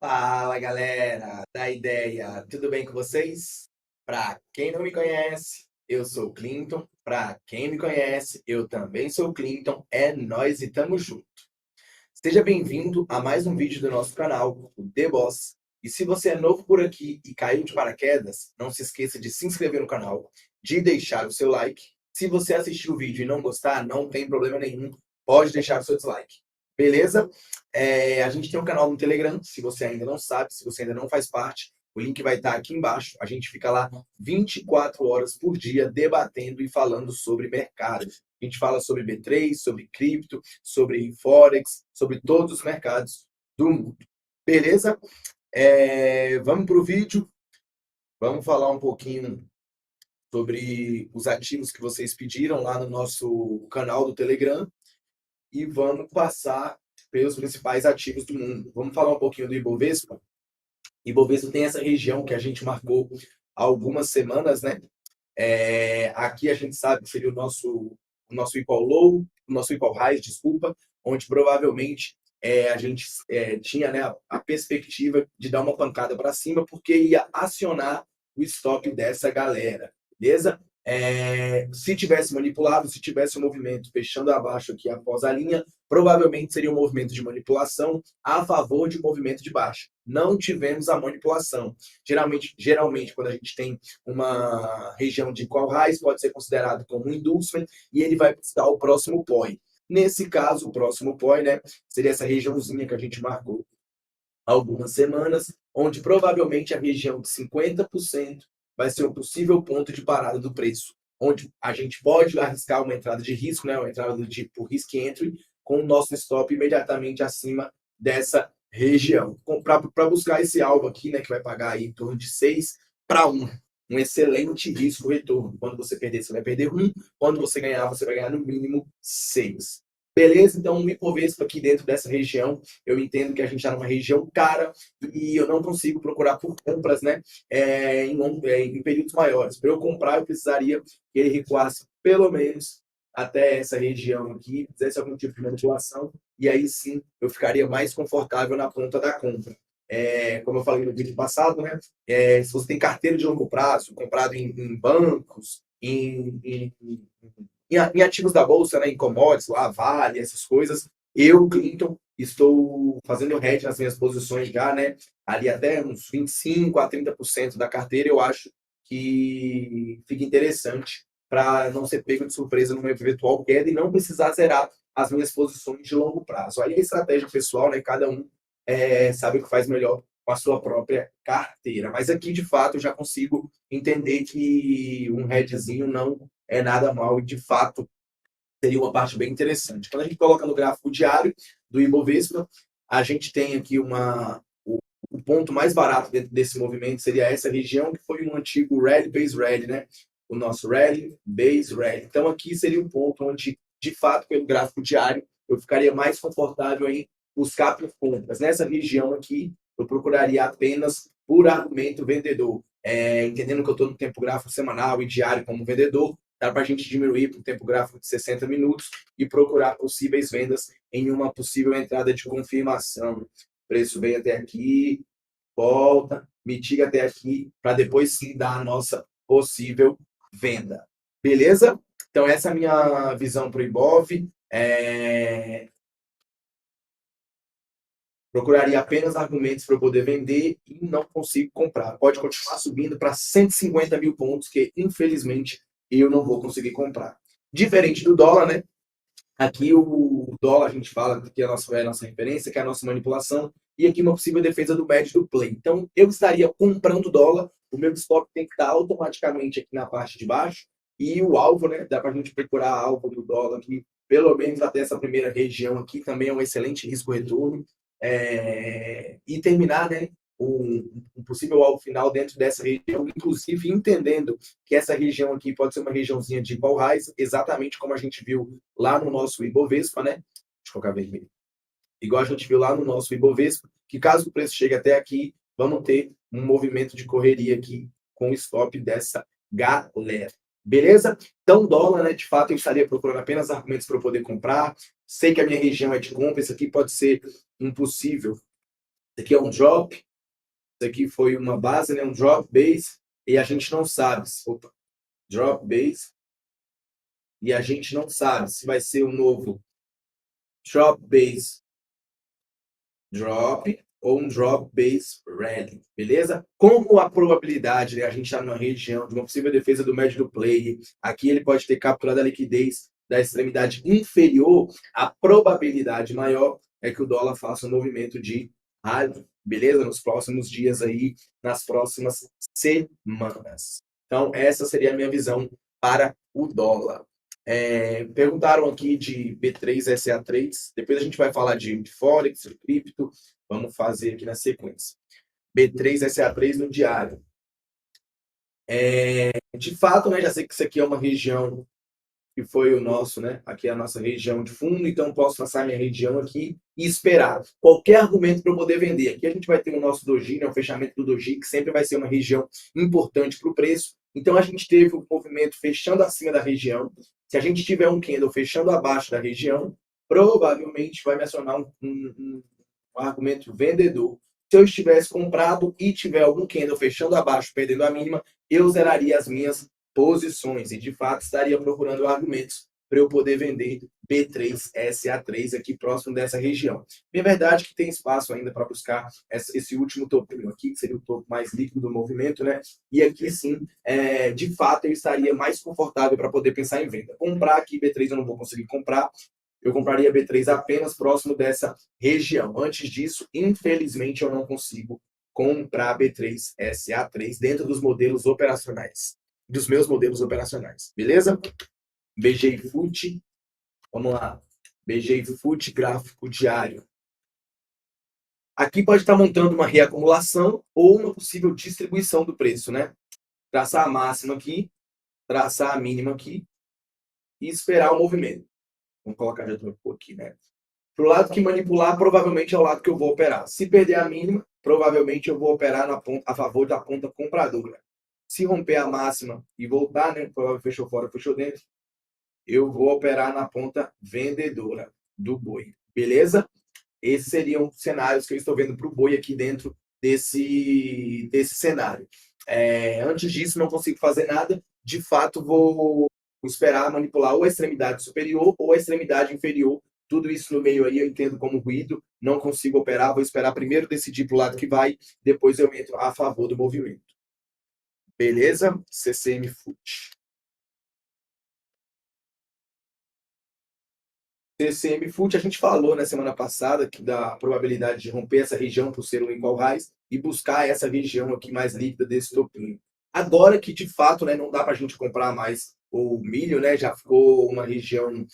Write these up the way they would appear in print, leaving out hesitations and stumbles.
Fala galera da ideia, tudo bem com vocês? Para quem não me conhece, eu sou o Clinton. Para quem me conhece, eu também sou o Clinton. É nós e tamo junto. Seja bem-vindo a mais um vídeo do nosso canal, o The Boss. E se você é novo por aqui e caiu de paraquedas, não se esqueça de se inscrever no canal, de deixar o seu like. Se você assistiu o vídeo e não gostar, não tem problema nenhum, pode deixar o seu dislike. Beleza? A gente tem um canal no Telegram, se você ainda não sabe, se você ainda não faz parte, o link vai estar aqui embaixo. A gente fica lá 24 horas por dia debatendo e falando sobre mercado. A gente fala sobre B3, sobre cripto, sobre Forex, sobre todos os mercados do mundo. Beleza? Vamos para o vídeo. Vamos falar um pouquinho sobre os ativos que vocês pediram lá no nosso canal do Telegram e vamos passar pelos principais ativos do mundo. Vamos falar um pouquinho do Ibovespa. Ibovespa tem essa região que a gente marcou há algumas semanas, né? Aqui a gente sabe que seria o nosso equal low, o nosso equal high, desculpa, onde provavelmente a gente tinha, né, a perspectiva de dar uma pancada para cima, porque ia acionar o stop dessa galera, beleza? Se tivesse manipulado, se tivesse um movimento fechando abaixo aqui após a linha, provavelmente seria um movimento de manipulação a favor de movimento de baixa. Não tivemos a manipulação. Geralmente quando a gente tem uma região de call highs, pode ser considerado como um inducement, e ele vai buscar o próximo point. Nesse caso, o próximo point, né, seria essa regiãozinha que a gente marcou há algumas semanas, onde provavelmente a região de 50% vai ser um possível ponto de parada do preço, onde a gente pode arriscar uma entrada de risco, né, uma entrada do tipo risk entry, com o nosso stop imediatamente acima dessa região. Para buscar esse alvo aqui, né, que vai pagar aí em torno de 6 para 1. Um excelente risco-retorno. Quando você perder, você vai perder 1. Quando você ganhar, você vai ganhar no mínimo 6. Beleza? Então, o Ibovespa aqui dentro dessa região, eu entendo que a gente está numa região cara e eu não consigo procurar por compras, né, em períodos maiores. Para eu comprar, eu precisaria que ele recuasse pelo menos até essa região aqui, fizesse algum tipo de manipulação, e aí sim eu ficaria mais confortável na ponta da compra. Como eu falei no vídeo passado, né, se você tem carteira de longo prazo, comprado em bancos, em ativos da bolsa, né, em commodities, lá, Vale, essas coisas, eu, Clinton, estou fazendo hedge nas minhas posições já, né, ali até uns 25 a 30% da carteira, eu acho que fica interessante para não ser pego de surpresa numa eventual queda e não precisar zerar as minhas posições de longo prazo. Aí é estratégia pessoal, né, cada um sabe o que faz melhor com a sua própria carteira. Mas aqui, de fato, eu já consigo entender que um hedgezinho não é nada mal e, de fato, seria uma parte bem interessante. Quando a gente coloca no gráfico diário do Ibovespa, a gente tem aqui o ponto mais barato dentro desse movimento seria essa região, que foi um antigo rally, base rally, né? O nosso rally, base rally. Então, aqui seria um ponto onde, de fato, pelo gráfico diário, eu ficaria mais confortável em buscar por compras. Nessa região aqui, eu procuraria apenas por argumento vendedor. Entendendo que eu estou no tempo gráfico semanal e diário como vendedor, dá para a gente diminuir para o tempo gráfico de 60 minutos e procurar possíveis vendas em uma possível entrada de confirmação. O preço vem até aqui, volta, mitiga até aqui, para depois sim dar a nossa possível venda. Beleza? Então, essa é a minha visão para o Ibov. Procuraria apenas argumentos para eu poder vender e não consigo comprar. Pode continuar subindo para 150 mil pontos, que infelizmente eu não vou conseguir comprar. Diferente do dólar, né? Aqui o dólar, a gente fala que é a nossa referência, que é a nossa manipulação, e aqui uma possível defesa do médio do play. Então, eu estaria comprando dólar, o meu stop tem que estar automaticamente aqui na parte de baixo, e o alvo, né? Dá para a gente procurar alvo do dólar aqui, pelo menos até essa primeira região aqui, também é um excelente risco-retorno. E terminar, né, um possível alvo final dentro dessa região, inclusive entendendo que essa região aqui pode ser uma regiãozinha de igual raiz, exatamente como a gente viu lá no nosso Ibovespa, né? Deixa eu colocar vermelho. Igual a gente viu lá no nosso Ibovespa, que caso o preço chegue até aqui, vamos ter um movimento de correria aqui com o stop dessa galera. Beleza? Então, dólar, né? De fato, eu estaria procurando apenas argumentos para eu poder comprar. Sei que a minha região é de compra, isso aqui pode ser impossível Isso aqui é um drop, isso aqui foi uma base, né? Um drop base, e a gente não sabe, opa, drop base, e a gente não sabe se vai ser um novo drop base drop ou um drop base rally, beleza? Como a probabilidade, né, a gente está numa região de uma possível defesa do médio do play, aqui ele pode ter capturado a liquidez da extremidade inferior, a probabilidade maior é que o dólar faça um movimento de rally, beleza? Nos próximos dias aí, nas próximas semanas. Então, essa seria a minha visão para o dólar. Perguntaram aqui de B3 SA3, depois a gente vai falar de Forex, de cripto, vamos fazer aqui na sequência. B3 SA3 no diário. De fato, né, já sei que isso aqui é uma região que foi o nosso, né? Aqui é a nossa região de fundo, então posso passar minha região aqui e esperar qualquer argumento para eu poder vender. Aqui a gente vai ter o nosso doji, né? O fechamento do doji, que sempre vai ser uma região importante para o preço. Então a gente teve o movimento fechando acima da região. Se a gente tiver um candle fechando abaixo da região, provavelmente vai me acionar um argumento vendedor. Se eu estivesse comprado e tiver algum candle fechando abaixo, perdendo a mínima, eu zeraria as minhas posições e de fato estaria procurando argumentos para eu poder vender B3SA3 aqui próximo dessa região. É verdade que tem espaço ainda para buscar esse último topinho aqui, que seria o topo mais líquido do movimento, né? E aqui sim, de fato, eu estaria mais confortável para poder pensar em venda. Comprar aqui B3 eu não vou conseguir comprar, eu compraria B3 apenas próximo dessa região. Antes disso, infelizmente, eu não consigo comprar B3SA3 dentro dos modelos operacionais, dos meus modelos operacionais, beleza? BG Foot, vamos lá. BG Foot gráfico diário. Aqui pode estar montando uma reacumulação ou uma possível distribuição do preço, né? Traçar a máxima aqui, traçar a mínima aqui e esperar o movimento. Vamos colocar já trocou aqui, né? Para o lado que manipular, provavelmente é o lado que eu vou operar. Se perder a mínima, provavelmente eu vou operar na ponta, a favor da ponta compradora. Se romper a máxima e voltar, né? Provavelmente fechou fora, fechou dentro, eu vou operar na ponta vendedora do boi. Beleza? Esses seriam cenários que eu estou vendo para o boi aqui dentro desse cenário. Antes disso, não consigo fazer nada. De fato, vou esperar manipular ou a extremidade superior ou a extremidade inferior. Tudo isso no meio aí eu entendo como ruído. Não consigo operar. Vou esperar primeiro decidir para o lado que vai. Depois eu entro a favor do movimento. Beleza? CCM Foot. TCM Foot, a gente falou na semana passada que da probabilidade de romper essa região por ser um equal highs e buscar essa região aqui mais líquida desse topinho. Agora que de fato, né, não dá para a gente comprar mais o milho, né, já ficou uma região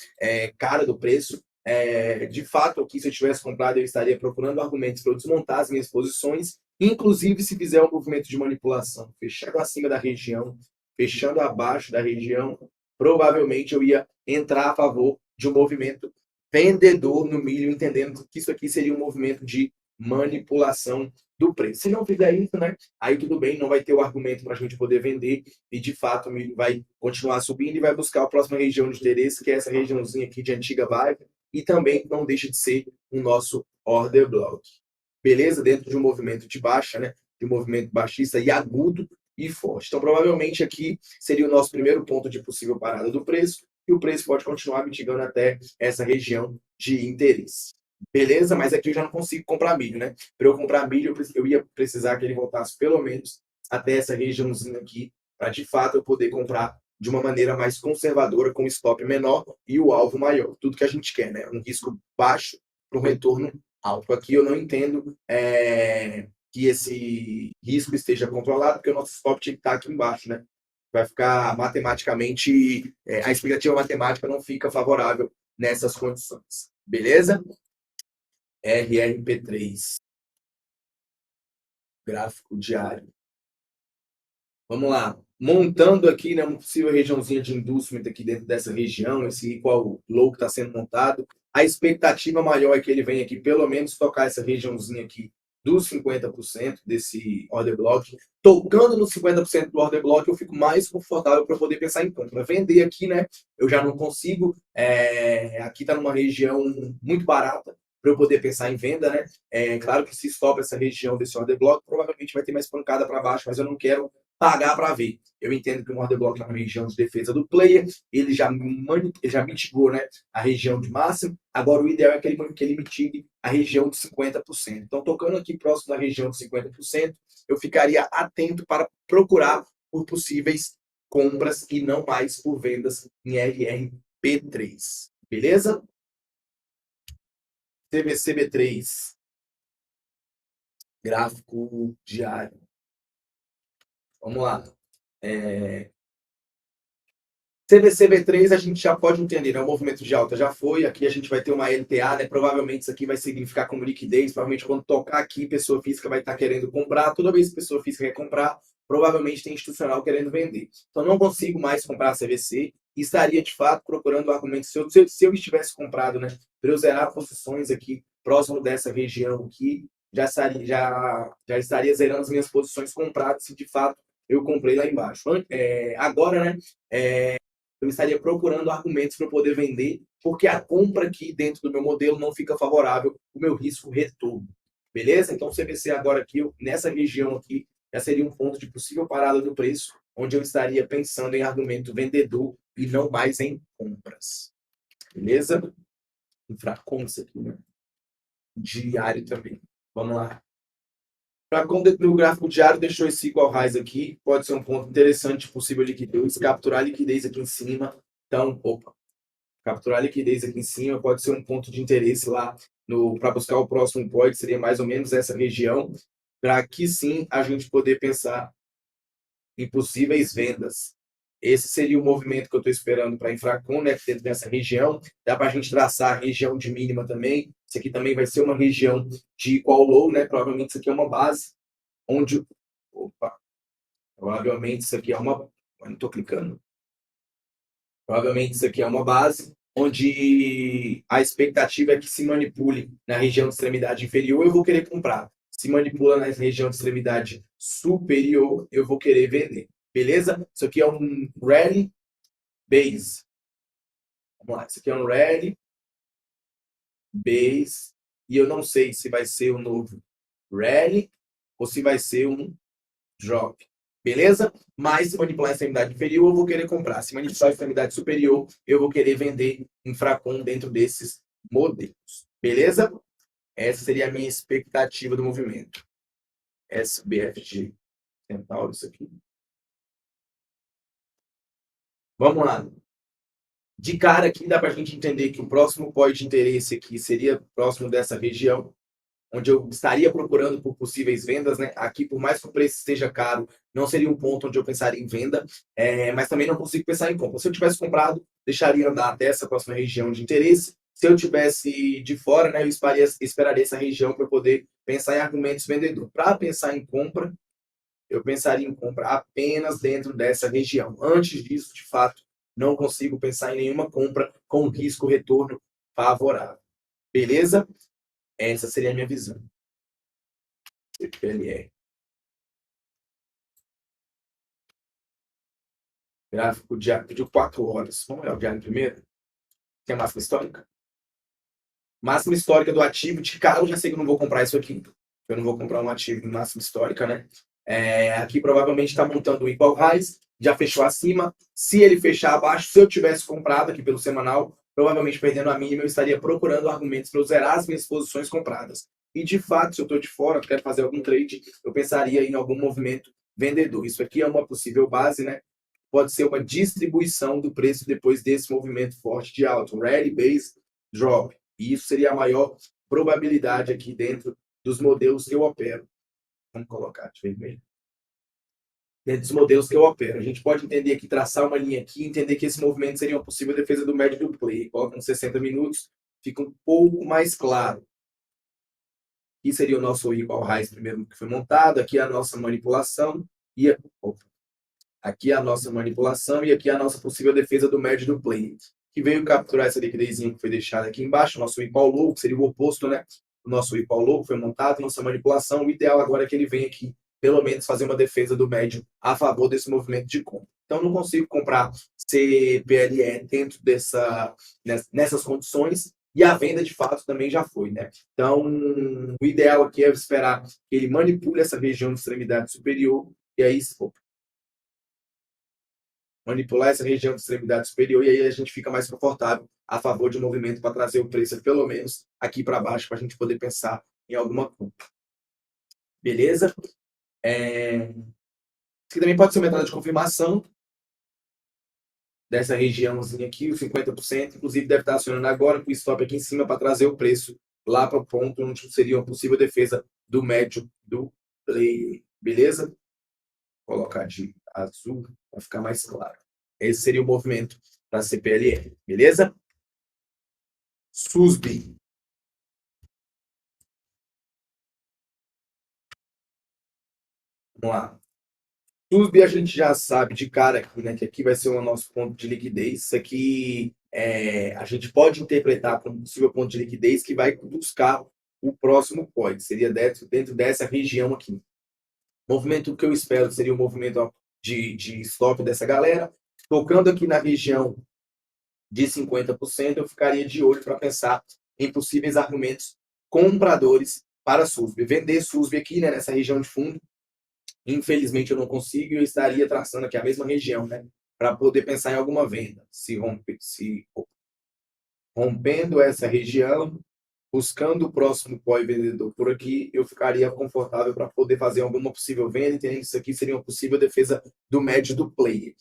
cara do preço. De fato, aqui se eu tivesse comprado, eu estaria procurando argumentos para eu desmontar as minhas posições, inclusive se fizer um movimento de manipulação, fechando acima da região, fechando abaixo da região, provavelmente eu ia entrar a favor de um movimento vendedor no milho, entendendo que isso aqui seria um movimento de manipulação do preço. Se não fizer isso, né, aí tudo bem, não vai ter o argumento para a gente poder vender e de fato o milho vai continuar subindo e vai buscar a próxima região de interesse, que é essa regiãozinha aqui de antiga vibe, e também não deixa de ser o nosso order block. Beleza? Dentro de um movimento de baixa, né, de um movimento baixista e agudo e forte. Então, provavelmente aqui seria o nosso primeiro ponto de possível parada do preço, e o preço pode continuar mitigando até essa região de interesse. Beleza? Mas aqui eu já não consigo comprar milho, né? Para eu comprar milho, eu ia precisar que ele voltasse pelo menos até essa regiãozinha aqui, para de fato eu poder comprar de uma maneira mais conservadora, com stop menor e o alvo maior. Tudo que a gente quer, né? Um risco baixo para um retorno alto. Aqui eu não entendo que esse risco esteja controlado, porque o nosso stop tinha que estar aqui embaixo, né? Vai ficar matematicamente, a explicativa matemática não fica favorável nessas condições. Beleza? RRP3. Gráfico diário. Vamos lá. Montando aqui, né, uma possível regiãozinha de inducimento aqui dentro dessa região, esse qual low que está sendo montado. A expectativa maior é que ele venha aqui pelo menos tocar essa regiãozinha aqui dos 50% desse order block. Tocando nos 50% do order block, eu fico mais confortável para poder pensar em compra. Vender aqui, né, eu já não consigo. Aqui está numa região muito barata. para eu poder pensar em venda, né? É claro que se stop essa região desse order block, provavelmente vai ter mais pancada para baixo, mas eu não quero pagar para ver. Eu entendo que o order block é uma região de defesa do player, ele já mitigou, né, a região de máximo, agora o ideal é que ele mitigue a região de 50%. Então, tocando aqui próximo da região de 50%, eu ficaria atento para procurar por possíveis compras e não mais por vendas em RRP3. Beleza? CVCB3, gráfico diário. Vamos lá. CVCB3 a gente já pode entender, né? O movimento de alta já foi, aqui a gente vai ter uma LTA, né? Provavelmente isso aqui vai significar como liquidez, provavelmente quando tocar aqui, pessoa física vai estar querendo comprar, toda vez que pessoa física quer comprar, provavelmente tem institucional querendo vender. Então não consigo mais comprar a CVC, e estaria de fato procurando argumentos, se eu estivesse comprado, né? Para eu zerar posições aqui, próximo dessa região aqui, já estaria zerando as minhas posições compradas, se de fato eu comprei lá embaixo. Agora, né? Eu estaria procurando argumentos para poder vender, porque a compra aqui dentro do meu modelo não fica favorável o meu risco retorno. Beleza? Então, o CVC agora aqui, nessa região aqui, já seria um ponto de possível parada do preço, onde eu estaria pensando em argumento vendedor e não mais em compras. Beleza? Infracom isso aqui, né? Diário também. Vamos lá. Para quando o gráfico diário deixou esse equal highs aqui, pode ser um ponto interessante, possível liquidez, capturar liquidez aqui em cima. Então, capturar liquidez aqui em cima pode ser um ponto de interesse lá para buscar o próximo point, seria mais ou menos essa região, para que sim a gente poder pensar em possíveis vendas. Esse seria o movimento que eu estou esperando para a Infracom, né, dentro dessa região. Dá para a gente traçar a região de mínima também. Isso aqui também vai ser uma região de equal low, né? Provavelmente isso aqui é uma base onde... Opa! Provavelmente isso aqui é uma... Não estou clicando. Provavelmente isso aqui é uma base onde a expectativa é que se manipule na região de extremidade inferior, eu vou querer comprar. Se manipula na região de extremidade superior, eu vou querer vender. Beleza? Isso aqui é um rally base. Vamos lá. Isso aqui é um rally base. E eu não sei se vai ser um novo rally ou se vai ser um drop. Beleza? Mas se manipular a extremidade inferior, eu vou querer comprar. Se manipular a extremidade superior, eu vou querer vender Infracom dentro desses modelos. Beleza? Essa seria a minha expectativa do movimento. SBFG. Centauro, isso aqui. Vamos lá. De cara aqui, dá para a gente entender que o próximo point de interesse aqui seria próximo dessa região, onde eu estaria procurando por possíveis vendas, né? Aqui, por mais que o preço esteja caro, não seria um ponto onde eu pensaria em venda, mas também não consigo pensar em compra. Se eu tivesse comprado, deixaria andar até essa próxima região de interesse. Se eu tivesse de fora, né, eu esperaria essa região para poder pensar em argumentos vendedor. Para pensar em compra, eu pensaria em compra apenas dentro dessa região. Antes disso, de fato, não consigo pensar em nenhuma compra com risco-retorno favorável. Beleza? Essa seria a minha visão. CPLR. Gráfico de 4 horas. Vamos olhar o diário primeiro? Tem a máxima histórica? Máxima histórica do ativo, de cara eu já sei que eu não vou comprar isso aqui. Eu não vou comprar um ativo em máxima histórica, né? Aqui provavelmente está montando o equal highs, já fechou acima. Se ele fechar abaixo, se eu tivesse comprado aqui pelo semanal, provavelmente perdendo a mínima, eu estaria procurando argumentos para eu zerar as minhas posições compradas. E de fato, se eu estou de fora, quero fazer algum trade, eu pensaria em algum movimento vendedor. Isso aqui é uma possível base, né? Pode ser uma distribuição do preço depois desse movimento forte de alta, um rally base drop. E isso seria a maior probabilidade aqui dentro dos modelos que eu opero. Vamos colocar de vermelho. Dentro dos modelos que eu opero. A gente pode entender aqui, traçar uma linha aqui, entender que esse movimento seria uma possível defesa do médio do play. Coloca uns 60 minutos, fica um pouco mais claro. Aqui seria o nosso equal highs primeiro que foi montado, aqui a nossa manipulação e aqui a nossa manipulação e aqui a nossa possível defesa do médio do play, que veio capturar essa liquidezinha que foi deixada aqui embaixo, nosso equal low, que seria o oposto, né? O nosso equal low foi montado, nossa manipulação, o ideal agora é que ele venha aqui, pelo menos fazer uma defesa do médio a favor desse movimento de compra. Então, não consigo comprar CPLE dentro nessas condições, e a venda de fato também já foi, né? Então, o ideal aqui é esperar que ele manipule essa região de extremidade superior e aí manipular essa região de extremidade superior e aí a gente fica mais confortável a favor de um movimento para trazer o preço pelo menos aqui para baixo para a gente poder pensar em alguma compra. Beleza? Que também pode ser uma entrada de confirmação dessa regiãozinha aqui, os 50%, inclusive deve estar acionando agora com o stop aqui em cima para trazer o preço lá para o ponto onde seria uma possível defesa do médio do play. Beleza? Vou colocar de azul para ficar mais claro. Esse seria o movimento da CPLR. Beleza? SUSB. Vamos lá. SUSB a gente já sabe de cara aqui, né, que aqui vai ser o nosso ponto de liquidez. Isso aqui a gente pode interpretar como possível ponto de liquidez que vai buscar o próximo point. Seria dentro dessa região aqui. O movimento que eu espero seria o movimento de stop dessa galera. Tocando aqui na região de 50%, eu ficaria de olho para pensar em possíveis argumentos compradores para SUSB. Vender SUSB aqui, né, nessa região de fundo, infelizmente eu não consigo e eu estaria traçando aqui a mesma região, né, para poder pensar em alguma venda. Se rompendo essa região, buscando o próximo COI vendedor por aqui, eu ficaria confortável para poder fazer alguma possível venda, entendendo que isso aqui seria uma possível defesa do médio do player.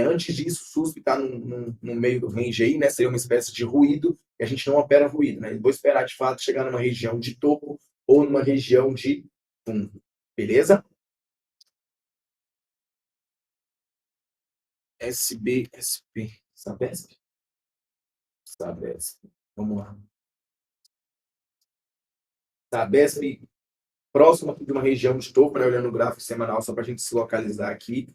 Antes disso, o SUSP está no meio do range aí, né? Seria uma espécie de ruído, e a gente não opera ruído, né? Eu vou esperar, de fato, chegar numa região de topo ou numa região de fundo. Beleza? SBSP. Sabesp? Sabesp. Vamos lá. Sabesp próximo aqui de uma região de topo, né, olhando o gráfico semanal, só para a gente se localizar aqui.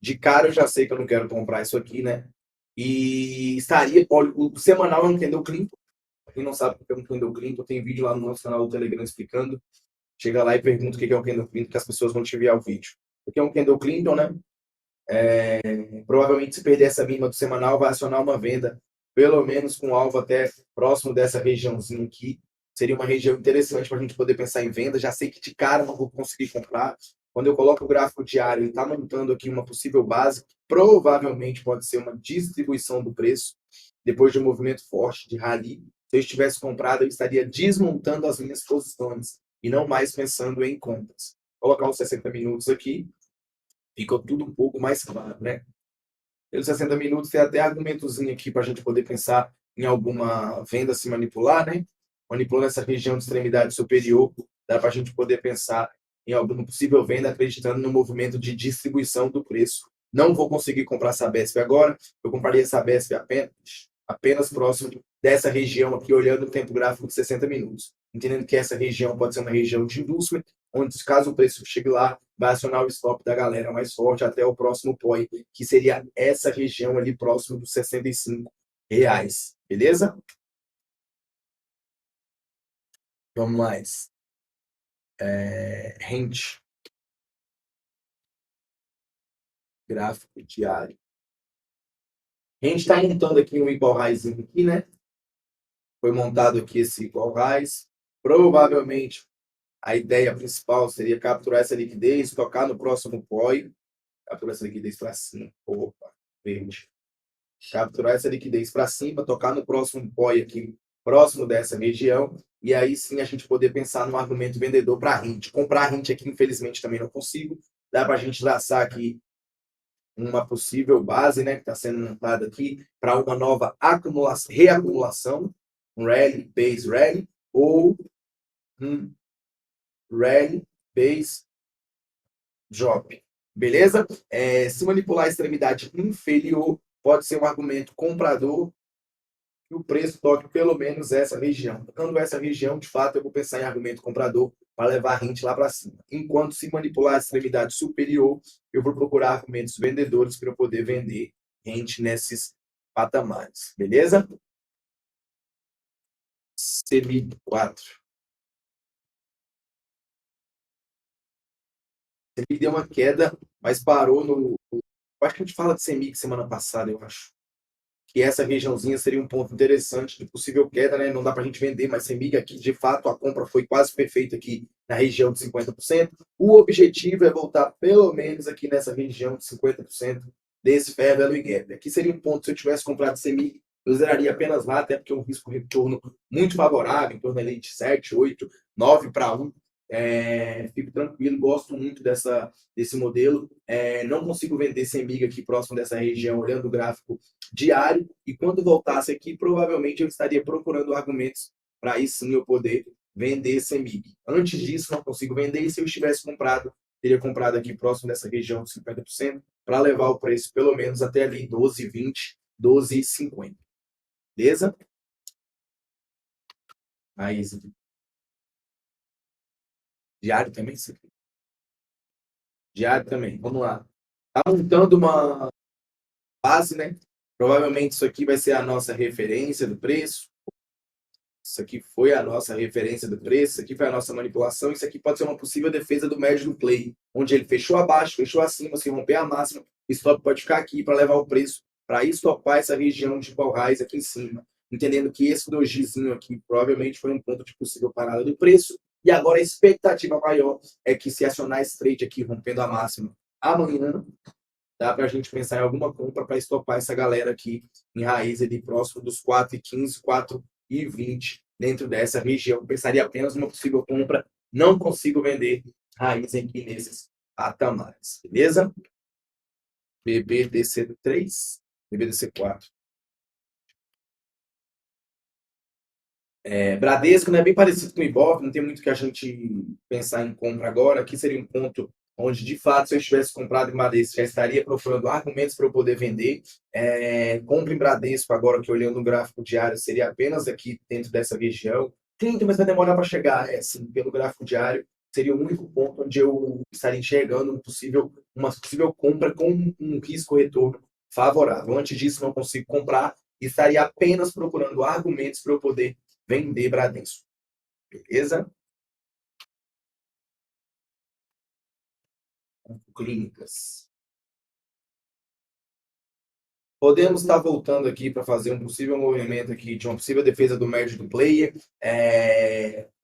De cara eu já sei que eu não quero comprar isso aqui, né? E estaria, olha, o semanal é um candle Clinton. Pra quem não sabe o que é um candle Clinton, tem vídeo lá no nosso canal do Telegram explicando. Chega lá e pergunta o que é um candle Clinton, que as pessoas vão te enviar o vídeo. O que é um candle Clinton, né? Provavelmente, se perder essa mínima do semanal, vai acionar uma venda, pelo menos com alvo até próximo dessa regiãozinha aqui. Seria uma região interessante para a gente poder pensar em venda. Já sei que de cara não vou conseguir comprar. Quando eu coloco o gráfico diário, ele está montando aqui uma possível base. Provavelmente pode ser uma distribuição do preço depois de um movimento forte de rally. Se eu estivesse comprado, eu estaria desmontando as minhas posições e não mais pensando em compras. Vou colocar os 60 minutos aqui, fica tudo um pouco mais claro, né? Pelos 60 minutos tem até argumentozinho aqui para a gente poder pensar em alguma venda se manipular, né? Manipulando essa região de extremidade superior, dá para a gente poder pensar em alguma possível venda, acreditando no movimento de distribuição do preço. Não vou conseguir comprar Sabesp agora, eu compraria Sabesp apenas próximo dessa região aqui, olhando o tempo gráfico de 60 minutos. Entendendo que essa região pode ser uma região de indústria, onde caso o preço chegue lá, vai acionar o stop da galera mais forte até o próximo point, que seria essa região ali próximo dos R$ 65. Beleza? Vamos mais. Rente. Gráfico diário. A gente está montando aqui um equal rise aqui, né? Foi montado aqui esse equal rise. Provavelmente a ideia principal seria capturar essa liquidez, tocar no próximo point, capturar essa liquidez para cima. Opa, verde. Capturar essa liquidez para cima, tocar no próximo POI aqui, próximo dessa região, e aí sim a gente poder pensar no argumento vendedor para a RINT. Comprar a RINT aqui, infelizmente, também não consigo. Dá para a gente traçar aqui uma possível base, né, que está sendo montada aqui, para uma nova acumulação, reacumulação, um rally, base rally, ou um rally, base drop. Beleza? Se manipular a extremidade inferior, pode ser um argumento comprador que o preço toque pelo menos essa região. Tocando essa região, de fato, eu vou pensar em argumento comprador para levar a rente lá para cima. Enquanto se manipular a extremidade superior, eu vou procurar argumentos vendedores para eu poder vender rente nesses patamares. Beleza? CMI 4. CMI deu uma queda, mas parou no. Eu acho que a gente fala de CMI semana passada, eu acho. que essa regiãozinha seria um ponto interessante de possível queda, né? Não dá para a gente vender, mas CEMIG aqui, de fato, a compra foi quase perfeita aqui na região de 50%. O objetivo é voltar pelo menos aqui nessa região de 50% desse fair value gap. Aqui seria um ponto, se eu tivesse comprado CEMIG, eu zeraria apenas lá, até porque é um risco-retorno muito favorável, em torno ali de 7, 8, 9 para 1. Fico tranquilo, gosto muito desse modelo. Não consigo vender CEMIG aqui próximo dessa região, olhando o gráfico diário, e quando voltasse aqui, provavelmente eu estaria procurando argumentos para aí sim eu poder vender CEMIG. Antes disso, não consigo vender, e se eu estivesse comprado, teria comprado aqui próximo dessa região de 50%, para levar o preço pelo menos até ali 12,20, 12,50. Beleza? Aí, diário também? Diário também, vamos lá. Tá montando uma base, né? Provavelmente isso aqui vai ser a nossa referência do preço. Isso aqui foi a nossa referência do preço, isso aqui foi a nossa manipulação, isso aqui pode ser uma possível defesa do médio do play, onde ele fechou abaixo, fechou acima, se romper a máxima, o stop pode ficar aqui para levar o preço para estopar essa região de call rise aqui em cima, entendendo que esse dojizinho aqui provavelmente foi um ponto de possível parada do preço, e agora a expectativa maior é que se acionar esse trade aqui rompendo a máxima amanhã, dá para a gente pensar em alguma compra para estopar essa galera aqui em raiz ali próximo dos 4,15, 4,20 dentro dessa região. Pensaria apenas numa possível compra. Não consigo vender raiz aqui nesses patamares. Beleza? BBDC3, BBDC4. Bradesco, né, bem parecido com o Ibov, não tem muito que a gente pensar em compra agora. Aqui seria um ponto onde, de fato, se eu tivesse comprado em Bradesco, já estaria procurando argumentos para eu poder vender. Compra em Bradesco, agora que olhando o gráfico diário, seria apenas aqui dentro dessa região. 30, mas vai demorar para chegar. Assim, pelo gráfico diário, seria o único ponto onde eu estaria enxergando uma possível compra com um risco-retorno favorável. Antes disso, não consigo comprar e estaria apenas procurando argumentos para eu poder vender Bradesco. Beleza? Clínicas. Podemos estar voltando aqui para fazer um possível movimento aqui de uma possível defesa do médio do player.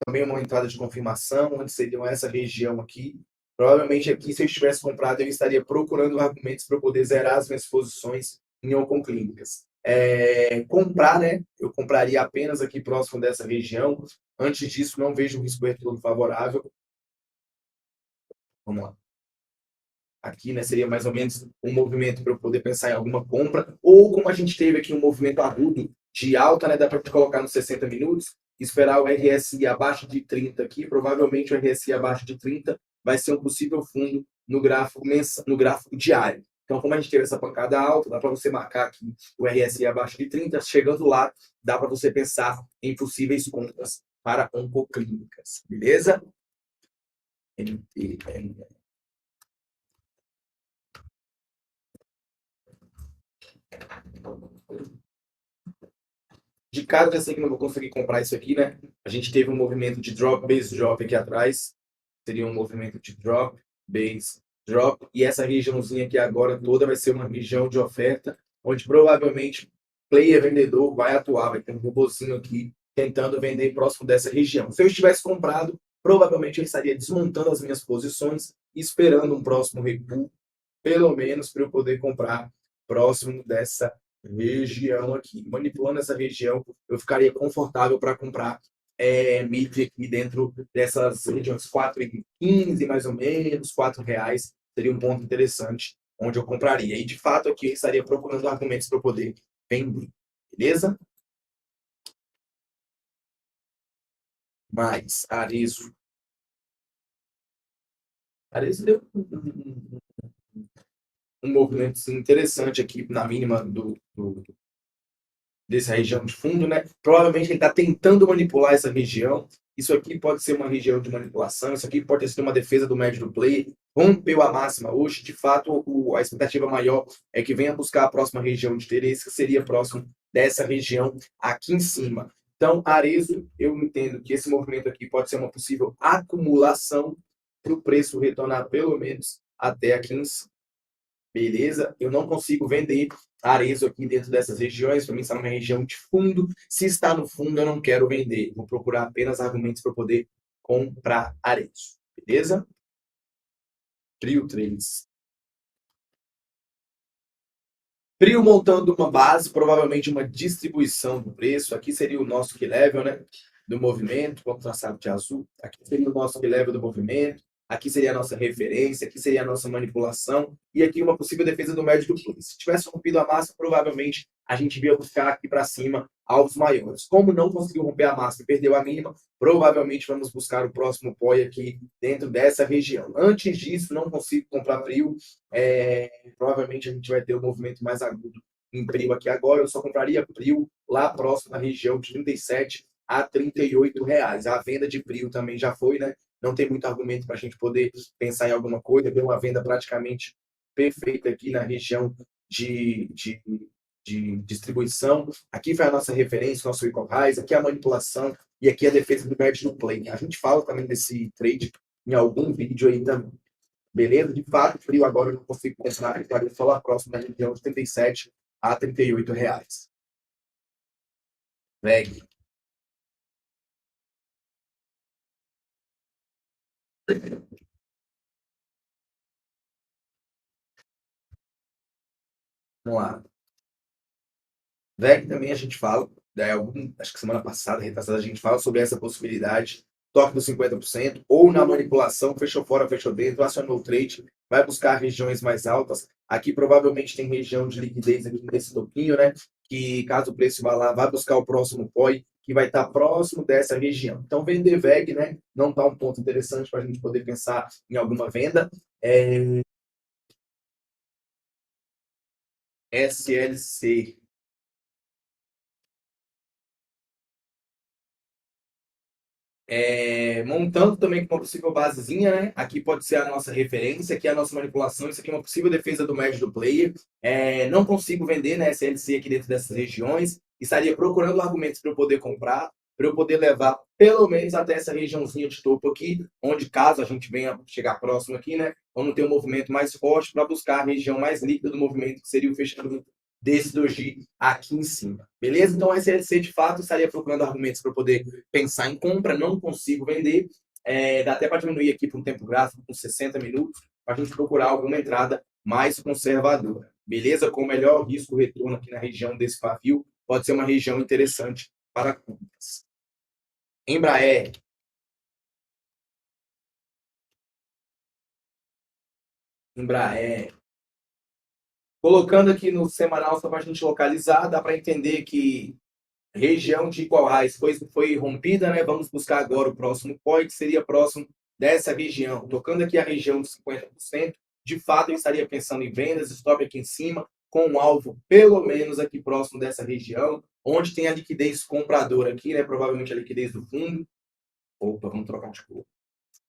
Também uma entrada de confirmação, onde seria essa região aqui. Provavelmente aqui, se eu estivesse comprado, eu estaria procurando argumentos para poder zerar as minhas posições em Oncom Clínicas. Comprar, né? Eu compraria apenas aqui próximo dessa região. Antes disso, não vejo um risco retorno favorável. Vamos lá. Aqui, né, seria mais ou menos um movimento para eu poder pensar em alguma compra, ou como a gente teve aqui um movimento agudo de alta, né, dá para colocar nos 60 minutos, esperar o RSI abaixo de 30 aqui, provavelmente o RSI abaixo de 30 vai ser um possível fundo no gráfico, no gráfico diário. Então, como a gente teve essa pancada alta, dá para você marcar aqui o RSI abaixo de 30, chegando lá, dá para você pensar em possíveis compras para oncoclínicas, beleza? De cara, já sei que não vou conseguir comprar isso aqui, né? A gente teve um movimento de drop, base drop aqui atrás. Seria um movimento de drop, base drop. E essa regiãozinha aqui agora toda vai ser uma região de oferta, onde provavelmente player vendedor vai atuar, vai ter um robozinho aqui tentando vender próximo dessa região. Se eu estivesse comprado, provavelmente eu estaria desmontando as minhas posições, esperando um próximo recuo, pelo menos para eu poder comprar próximo dessa região aqui. Manipulando essa região, eu ficaria confortável para comprar MID aqui dentro dessas regiões 4,15 mais ou menos, R$ 4 seria um ponto interessante onde eu compraria. E de fato aqui eu estaria procurando argumentos para poder vender. Beleza? Mais Arezo. Arezo deu um movimento interessante aqui na mínima dessa região de fundo, né? Provavelmente ele está tentando manipular essa região. Isso aqui pode ser uma região de manipulação, isso aqui pode ser uma defesa do médio do play. Rompeu a máxima hoje, de fato, a expectativa maior é que venha buscar a próxima região de interesse, que seria próximo dessa região aqui em cima. Então, Arezo, eu entendo que esse movimento aqui pode ser uma possível acumulação para o preço retornar pelo menos até aqui em cima. beleza? Eu não consigo vender Arezzo aqui dentro dessas regiões, para mim está numa região de fundo. Se está no fundo, eu não quero vender. Vou procurar apenas argumentos para poder comprar Arezzo, beleza? Trio 3. Trio montando uma base, provavelmente uma distribuição do preço. Aqui seria o nosso key level, né? Do movimento, vamos traçar de azul. Aqui seria o nosso key level do movimento. Aqui seria a nossa referência, aqui seria a nossa manipulação, e aqui uma possível defesa do médio do clube. Se tivesse rompido a massa, provavelmente a gente ia buscar aqui para cima alvos maiores. Como não conseguiu romper a massa e perdeu a mínima, provavelmente vamos buscar o próximo POI aqui dentro dessa região. Antes disso, não consigo comprar frio, provavelmente a gente vai ter um movimento mais agudo em frio aqui agora. Eu só compraria frio lá próximo da região de 37 a 38 reais. A venda de frio também já foi, né? Não tem muito argumento para a gente poder pensar em alguma coisa. Deu uma venda praticamente perfeita aqui na região de distribuição. Aqui foi a nossa referência, nosso equal highs, aqui a manipulação e aqui a defesa do match no play. A gente fala também desse trade em algum vídeo aí também. Beleza? De fato, frio agora eu não consigo comprar, estaria só lá próximo da região de 37 a 38 reais. VEG. Vamos lá. VEG também a gente fala, acho que semana passada, retrasada, a gente fala sobre essa possibilidade, toque dos 50%, ou na manipulação, fechou fora, fechou dentro, acionou o trade, vai buscar regiões mais altas. Aqui provavelmente tem região de liquidez aqui nesse toquinho, né? Que caso o preço vá lá, vai buscar o próximo POI, que vai estar próximo dessa região. Então, vender VEG, né? Não está um ponto interessante para a gente poder pensar em alguma venda. SLC. Montando também com uma possível basezinha, né? Aqui pode ser a nossa referência, aqui é a nossa manipulação, isso aqui é uma possível defesa do médio do player. Não consigo vender, né, SLC aqui dentro dessas regiões. Estaria procurando argumentos para eu poder comprar, para eu poder levar pelo menos até essa regiãozinha de topo aqui, onde caso a gente venha chegar próximo aqui, né, vamos ter um movimento mais forte para buscar a região mais líquida do movimento, que seria o fechamento desse doji aqui em cima. Beleza? Então, a SLC, de fato, estaria procurando argumentos para poder pensar em compra, não consigo vender. Dá até para diminuir aqui para um tempo gráfico, com 60 minutos, para a gente procurar alguma entrada mais conservadora. Beleza? Com melhor risco-retorno aqui na região desse pavio, pode ser uma região interessante para compras. Embraer. Embraer. Colocando aqui no semanal, só para a gente localizar, dá para entender que região de equal highs foi rompida, né? Vamos buscar agora o próximo POI, que seria próximo dessa região. Tocando aqui a região de 50%, de fato eu estaria pensando em vendas, stop aqui em cima, com um alvo pelo menos aqui próximo dessa região, onde tem a liquidez compradora aqui, né? Provavelmente a liquidez do fundo. Opa, vamos trocar de cor.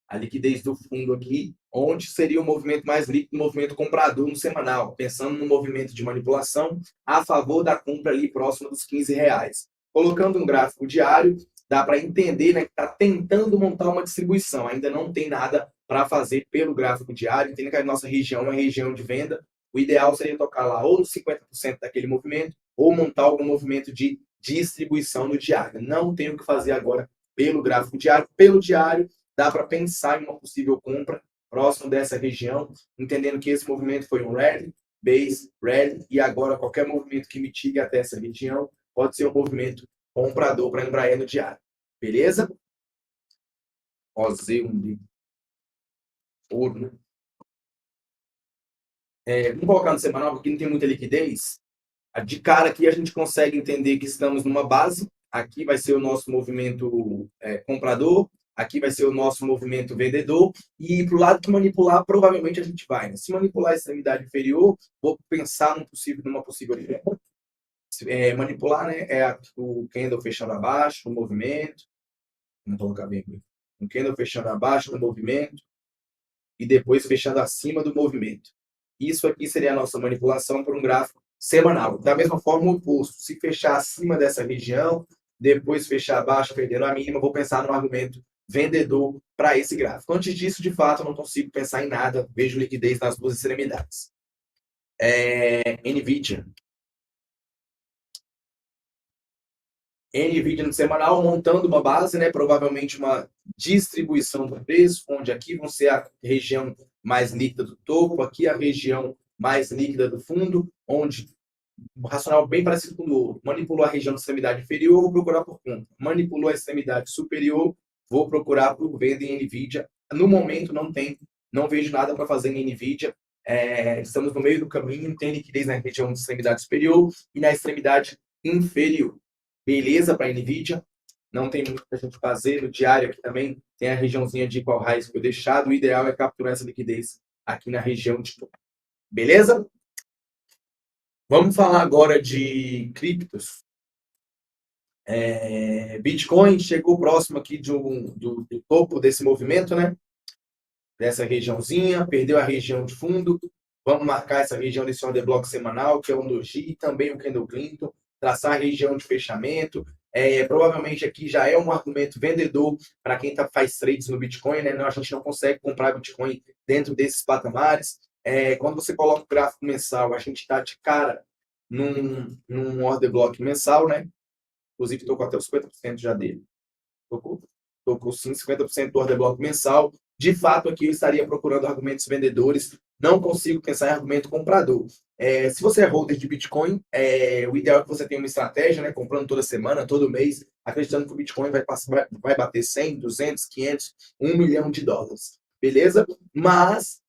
A liquidez do fundo aqui, onde seria o movimento mais líquido, o movimento comprador no semanal, pensando no movimento de manipulação a favor da compra ali próximo dos 15 reais. Colocando um gráfico diário, dá para entender, né, que está tentando montar uma distribuição, ainda não tem nada para fazer pelo gráfico diário, entende que a nossa região é uma região de venda, o ideal seria tocar lá ou nos 50% daquele movimento, ou montar algum movimento de distribuição no diário. Não tem o que fazer agora pelo gráfico diário. Pelo diário, dá para pensar em uma possível compra próximo dessa região, entendendo que esse movimento foi um rally, base, rally, e agora qualquer movimento que mitigue até essa região pode ser um movimento comprador para Embraer no diário. Beleza? OZ1D. Ouro, né? Vamos colocar no semanal, porque não tem muita liquidez. De cara aqui a gente consegue entender que estamos numa base. Aqui vai ser o nosso movimento comprador, aqui vai ser o nosso movimento vendedor, e para o lado que manipular, provavelmente a gente vai. Né? Se manipular a extremidade inferior, vou pensar numa possível manipular, né? O candle fechando abaixo, o movimento. Vamos colocar bem aqui. Um candle fechando abaixo do movimento e depois fechando acima do movimento. Isso aqui seria a nossa manipulação por um gráfico semanal. Da mesma forma, o oposto. Se fechar acima dessa região, depois fechar abaixo, perdendo a mínima, vou pensar no argumento vendedor para esse gráfico. Antes disso, de fato, eu não consigo pensar em nada. Vejo liquidez nas duas extremidades. NVIDIA. NVIDIA no semanal, montando uma base, né, provavelmente uma distribuição do preço, onde aqui vão ser a região mais líquida do topo, aqui a região mais líquida do fundo, onde o racional bem parecido com o ouro. Manipulou a região de extremidade inferior, vou procurar por conta. Manipulou a extremidade superior, vou procurar por venda em NVIDIA. No momento não vejo nada para fazer em NVIDIA. Estamos no meio do caminho, tem liquidez na região de extremidade superior e na extremidade inferior. Beleza para NVIDIA, não tem muito para a gente fazer. No diário aqui também tem a regiãozinha de equal highs que foi deixado. O ideal é capturar essa liquidez aqui na região de topo. Beleza? Vamos falar agora de criptos. Bitcoin chegou próximo aqui do topo desse movimento, né? Dessa regiãozinha, perdeu a região de fundo. Vamos marcar essa região desse order block semanal, que é o Doji, também o Candle Clinton, traçar a região de fechamento. Provavelmente aqui já é um argumento vendedor para quem faz trades no Bitcoin, né? A gente não consegue comprar Bitcoin dentro desses patamares. Quando você coloca o gráfico mensal, a gente está de cara num order block mensal, né? Inclusive, estou com até os 50% já dele. Estou com sim 50% do order block mensal. De fato, aqui eu estaria procurando argumentos vendedores. Não consigo pensar em argumento comprador. Se você é holder de Bitcoin, o ideal é que você tenha uma estratégia, né? Comprando toda semana, todo mês, acreditando que o Bitcoin vai bater 100, 200, 500, 1 milhão de dólares. Beleza? Mas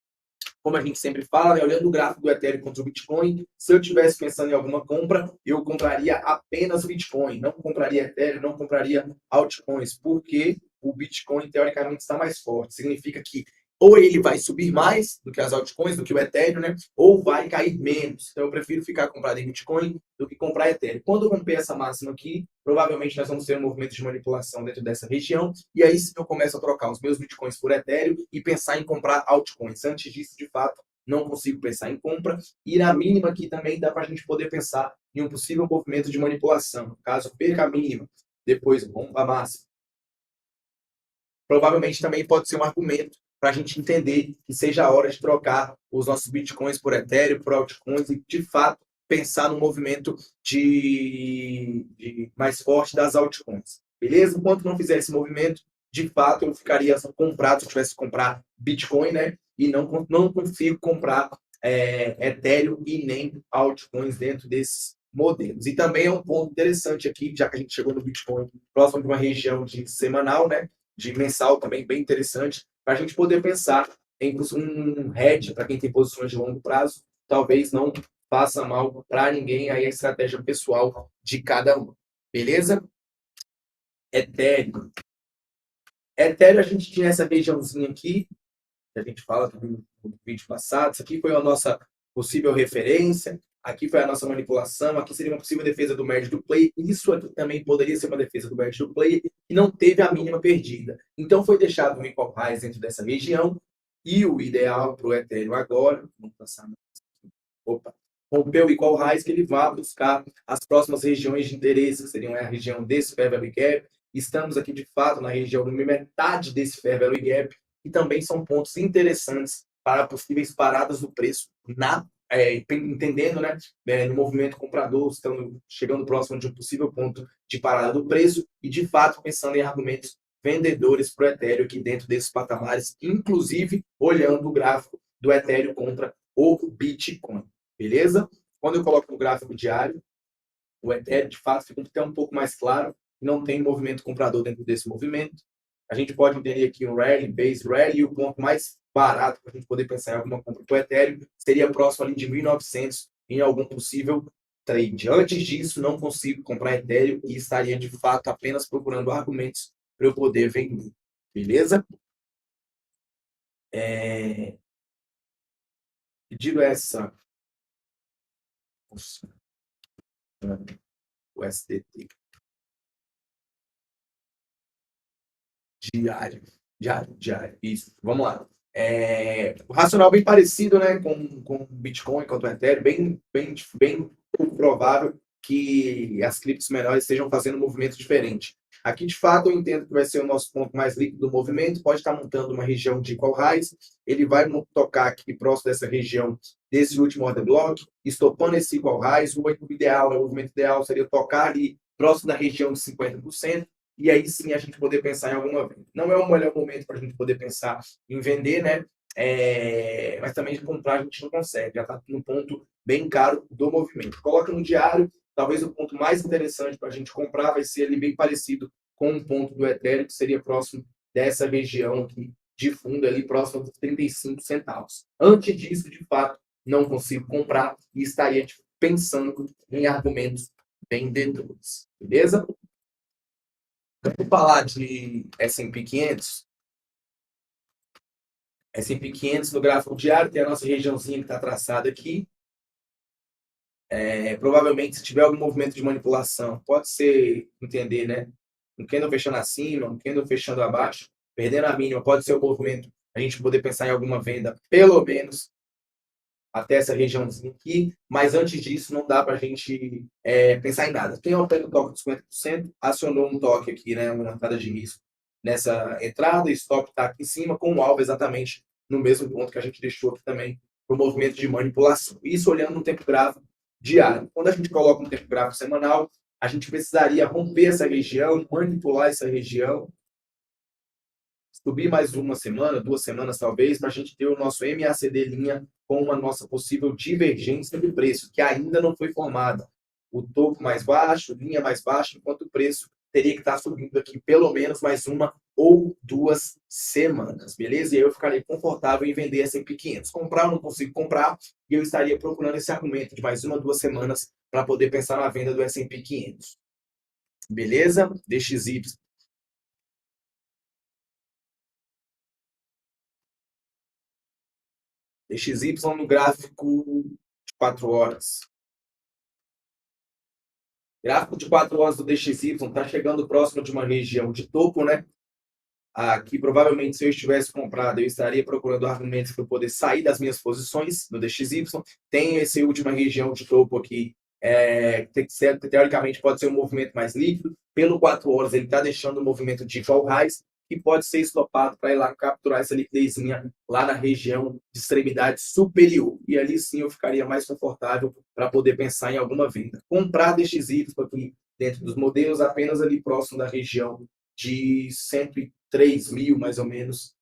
como a gente sempre fala, né, olhando o gráfico do Ethereum contra o Bitcoin, se eu estivesse pensando em alguma compra, eu compraria apenas Bitcoin, não compraria Ethereum, não compraria altcoins, porque o Bitcoin, teoricamente, está mais forte. Significa que ou ele vai subir mais do que as altcoins, do que o Ethereum, né? Ou vai cair menos. Então, eu prefiro ficar comprado em Bitcoin do que comprar Ethereum. Quando romper essa máxima aqui, provavelmente nós vamos ter um movimento de manipulação dentro dessa região, e aí sim eu começo a trocar os meus Bitcoins por Ethereum e pensar em comprar altcoins. Antes disso, de fato, não consigo pensar em compra. E na mínima aqui também dá para a gente poder pensar em um possível movimento de manipulação. Caso perca a mínima, depois rompa a máxima, provavelmente também pode ser um argumento para a gente entender que seja a hora de trocar os nossos bitcoins por Ethereum, por altcoins e, de fato, pensar no movimento de mais forte das altcoins. Beleza? Enquanto não fizer esse movimento, de fato, eu ficaria comprado se eu tivesse que comprar Bitcoin, né? E não consigo comprar Ethereum e nem altcoins dentro desses modelos. E também é um ponto interessante aqui, já que a gente chegou no Bitcoin próximo de uma região de semanal, né? De mensal também, bem interessante, para a gente poder pensar em um hedge para quem tem posições de longo prazo, talvez não faça mal para ninguém, aí a estratégia pessoal de cada um. Beleza? Ethereum. Ethereum, a gente tinha essa regiãozinha aqui, que a gente fala no vídeo passado, isso aqui foi a nossa possível referência, aqui foi a nossa manipulação, aqui seria uma possível defesa do médio do play, isso aqui também poderia ser uma defesa do médio do play, e não teve a mínima perdida. Então foi deixado um equal highs dentro dessa região, e o ideal para o Ethereum agora, vamos passar opa, rompeu o equal highs, que ele vá buscar as próximas regiões de interesse, que seriam a região desse Fair Value Gap. Estamos aqui, de fato, na região de metade desse Fair Value Gap, e também são pontos interessantes para possíveis paradas do preço, entendendo, né, no movimento comprador, estamos chegando próximo de um possível ponto de parada do preço e, de fato, pensando em argumentos vendedores para o Ethereum aqui dentro desses patamares, inclusive olhando o gráfico do Ethereum contra o Bitcoin. Beleza? Quando eu coloco no gráfico diário, o Ethereum, de fato, fica até um pouco mais claro, não tem movimento comprador dentro desse movimento. A gente pode entender aqui um rally, base rally, e o ponto mais barato para a gente poder pensar em alguma compra para o Ethereum seria próximo ali de 1.900 em algum possível trade. Antes disso, não consigo comprar Ethereum e estaria, de fato, apenas procurando argumentos para eu poder vender. Beleza? Pedido essa... Nossa. O SDT. Diário. Isso. Vamos lá. O racional bem parecido, né, com o Bitcoin, com o Ethereum, bem provável que as criptos menores estejam fazendo um movimento diferente. Aqui, de fato, eu entendo que vai ser o nosso ponto mais líquido do movimento, pode estar montando uma região de equal highs, ele vai tocar aqui próximo dessa região desse último order block, estopando esse equal highs, o ideal, o movimento ideal seria tocar ali próximo da região de 50%, e aí sim a gente poder pensar em alguma venda. Não é o melhor momento para a gente poder pensar em vender, né? Mas também de comprar a gente não consegue, já está no ponto bem caro do movimento. Coloca no diário, talvez o ponto mais interessante para a gente comprar vai ser ali bem parecido com um ponto do Ethereum, que seria próximo dessa região aqui de fundo, ali próximo dos 35 centavos. Antes disso, de fato, não consigo comprar e estaria pensando em argumentos vendedores. Beleza? Vamos falar de S&P 500. S&P 500 no gráfico diário tem a nossa regiãozinha que está traçada aqui. Provavelmente, se tiver algum movimento de manipulação, pode ser, entender, né? Um candle fechando acima, um candle fechando abaixo, perdendo a mínima, pode ser o movimento, a gente poder pensar em alguma venda, pelo menos até essa regiãozinha aqui, mas antes disso não dá para a gente pensar em nada. Tem operado o toque de 50%, acionou um toque aqui, né, uma entrada de risco nessa entrada, stop está aqui em cima, com o alvo exatamente no mesmo ponto que a gente deixou aqui também para o movimento de manipulação. Isso olhando no tempo gráfico diário. Quando a gente coloca um tempo gráfico semanal, a gente precisaria romper essa região, manipular essa região, subir mais uma semana, 2 semanas talvez, para a gente ter o nosso MACD linha com uma nossa possível divergência de preço, que ainda não foi formada. O topo mais baixo, linha mais baixa, enquanto o preço teria que estar subindo aqui pelo menos mais 1 ou 2 semanas, beleza? E aí eu ficaria confortável em vender S&P 500. Comprar eu não consigo comprar e eu estaria procurando esse argumento de mais 1 ou 2 semanas para poder pensar na venda do S&P 500. Beleza? DXY. DXY no gráfico de 4 horas. Gráfico de 4 horas do DXY está chegando próximo de uma região de topo, né? Aqui, provavelmente, se eu estivesse comprado, eu estaria procurando argumentos para poder sair das minhas posições no DXY. Tem essa última região de topo aqui, teoricamente pode ser um movimento mais líquido. Pelo 4 horas, ele está deixando um movimento de fall highs, que pode ser estopado para ir lá capturar essa liquidezinha lá na região de extremidade superior. E ali sim eu ficaria mais confortável para poder pensar em alguma venda. Comprar DXY aqui dentro dos modelos apenas ali próximo da região de 103 mil, mais ou menos,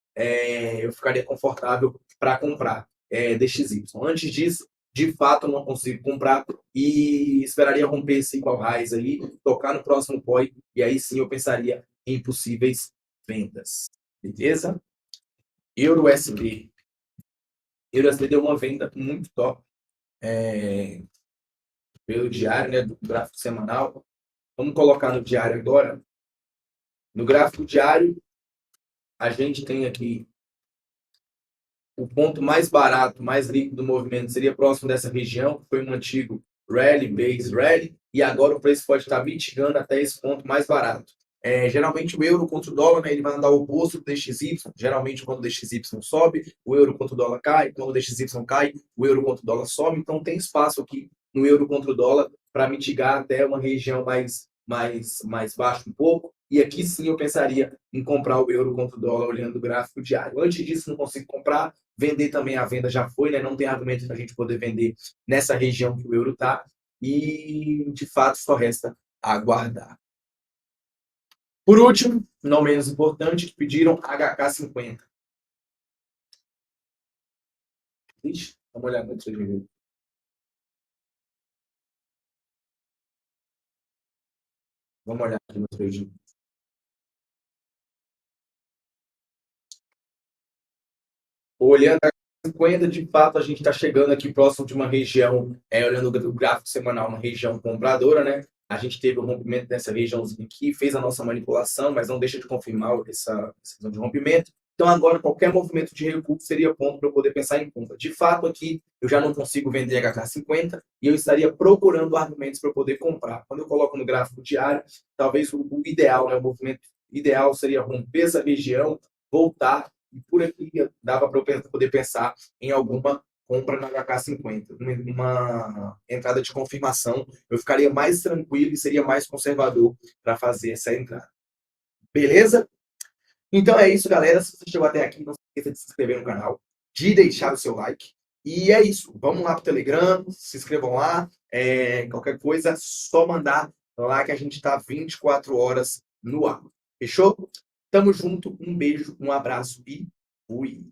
eu ficaria confortável para comprar DXY. Antes disso, de fato, não consigo comprar e esperaria romper esse igual highs aí, tocar no próximo POI, e aí sim eu pensaria em possíveis vendas. Beleza? EURUSD. EURUSD deu uma venda muito top pelo diário, né, do gráfico semanal. Vamos colocar no diário agora. No gráfico diário, a gente tem aqui o ponto mais barato, mais líquido do movimento seria próximo dessa região, que foi um antigo rally, base rally, e agora o preço pode estar mitigando até esse ponto mais barato. Geralmente o euro contra o dólar, né, ele vai andar o oposto do DXY. Geralmente quando o DXY sobe, o euro contra o dólar cai. Quando o DXY cai, o euro contra o dólar sobe. Então tem espaço aqui no euro contra o dólar para mitigar até uma região mais baixa um pouco. E aqui sim eu pensaria em comprar o euro contra o dólar olhando o gráfico diário. Antes disso não consigo comprar. Vender também, a venda já foi, né? Não tem argumento para a gente poder vender nessa região que o euro está. E de fato só resta aguardar. Por último, não menos importante, pediram HK50. Ixi, dá uma olhada nisso aí. Vamos olhar aqui no trade. Olhando a 50, de fato, a gente está chegando aqui próximo de uma região, olhando o gráfico semanal, uma região compradora, né? A gente teve o rompimento dessa regiãozinha aqui, fez a nossa manipulação, mas não deixa de confirmar essa questão de rompimento. Então, agora, qualquer movimento de recuo seria ponto para eu poder pensar em compra. De fato, aqui, eu já não consigo vender HK50 e eu estaria procurando argumentos para poder comprar. Quando eu coloco no gráfico diário, talvez o ideal, né, o movimento ideal seria romper essa região, voltar, e por aqui dava para eu poder pensar em alguma compra na HK50, uma entrada de confirmação. Eu ficaria mais tranquilo e seria mais conservador para fazer essa entrada. Beleza? Então é isso, galera. Se você chegou até aqui, não se esqueça de se inscrever no canal, de deixar o seu like E é isso. Vamos lá pro Telegram, se inscrevam lá. Qualquer coisa, só mandar lá que a gente tá 24 horas no ar. Fechou? Tamo junto, um beijo, um abraço e fui!